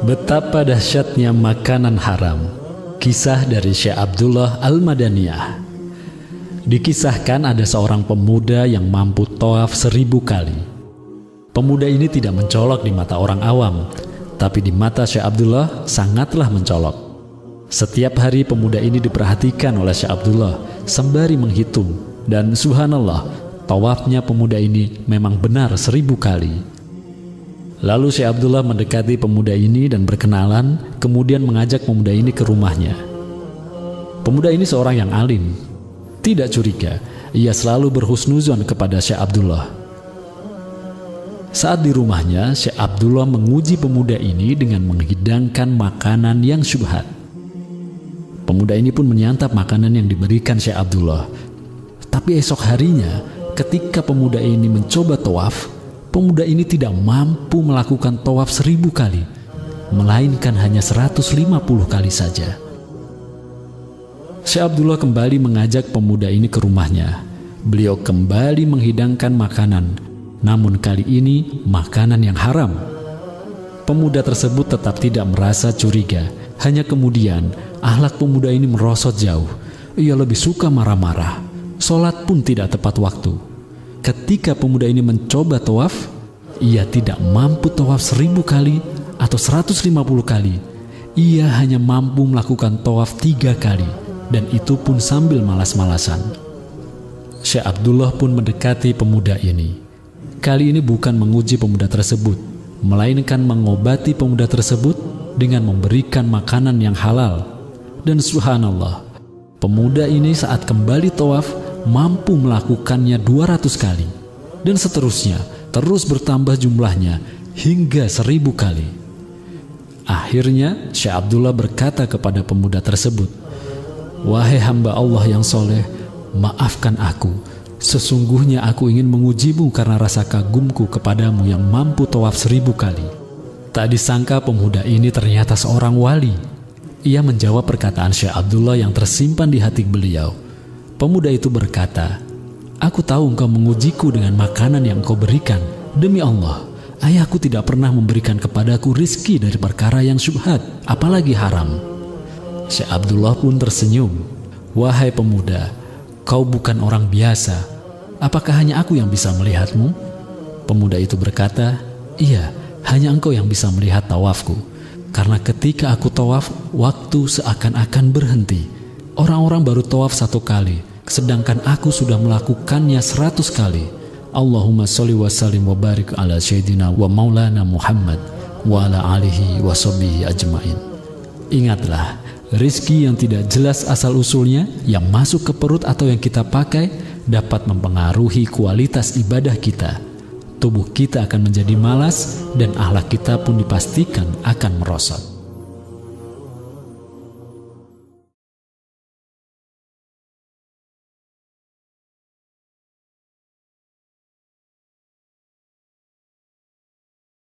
Betapa dahsyatnya makanan haram. Kisah dari Syekh Abdullah Al-Madaniyah. Dikisahkan ada seorang pemuda yang mampu tawaf 1000 kali. Pemuda ini tidak mencolok di mata orang awam, tapi di mata Syekh Abdullah sangatlah mencolok. Setiap hari pemuda ini diperhatikan oleh Syekh Abdullah sembari menghitung, dan subhanallah, tawafnya pemuda ini memang benar 1000 kali. Lalu Syekh Abdullah mendekati pemuda ini dan berkenalan, kemudian mengajak pemuda ini ke rumahnya. Pemuda ini seorang yang alim. Tidak curiga, ia selalu berhusnuzon kepada Syekh Abdullah. Saat di rumahnya, Syekh Abdullah menguji pemuda ini dengan menghidangkan makanan yang syubhat. Pemuda ini pun menyantap makanan yang diberikan Syekh Abdullah. Tapi esok harinya, ketika pemuda ini mencoba tawaf, pemuda ini tidak mampu melakukan tawaf 1000 kali, melainkan hanya 150 kali saja. Syekh Abdullah kembali mengajak pemuda ini ke rumahnya. Beliau kembali menghidangkan makanan, namun kali ini makanan yang haram. Pemuda tersebut tetap tidak merasa curiga, hanya kemudian akhlak pemuda ini merosot jauh. Ia lebih suka marah-marah, sholat pun tidak tepat waktu. Ketika pemuda ini mencoba tawaf, ia tidak mampu tawaf 1000 kali atau 150 kali. Ia hanya mampu melakukan tawaf 3 kali, dan itu pun sambil malas-malasan. Syekh Abdullah pun mendekati pemuda ini. Kali ini bukan menguji pemuda tersebut, melainkan mengobati pemuda tersebut dengan memberikan makanan yang halal. Dan subhanallah, pemuda ini saat kembali tawaf mampu melakukannya 200 kali, dan seterusnya, terus bertambah jumlahnya hingga 1000 kali. Akhirnya Syekh Abdullah berkata kepada pemuda tersebut, "Wahai hamba Allah yang soleh, maafkan aku. Sesungguhnya aku ingin mengujimu karena rasa kagumku kepadamu yang mampu tawaf 1000 kali." Tak disangka pemuda ini ternyata seorang wali. Ia menjawab perkataan Syekh Abdullah yang tersimpan di hati beliau. Pemuda itu berkata, "Aku tahu engkau mengujiku dengan makanan yang engkau berikan. Demi Allah, ayahku tidak pernah memberikan kepadaku rizki dari perkara yang syubhat, apalagi haram." Syekh Abdullah pun tersenyum. "Wahai pemuda, kau bukan orang biasa. Apakah hanya aku yang bisa melihatmu?" Pemuda itu berkata, "Iya, hanya engkau yang bisa melihat tawafku. Karena ketika aku tawaf, waktu seakan-akan berhenti. Orang-orang baru tawaf 1 kali, sedangkan aku sudah melakukannya 100 kali. Allahumma sholli wa sallim wa barik ala sayyidina wa maulana Muhammad wa ala alihi wa sahbihi ajmain." Ingatlah, rizki yang tidak jelas asal-usulnya, yang masuk ke perut atau yang kita pakai, dapat mempengaruhi kualitas ibadah kita. Tubuh kita akan menjadi malas, dan akhlak kita pun dipastikan akan merosot.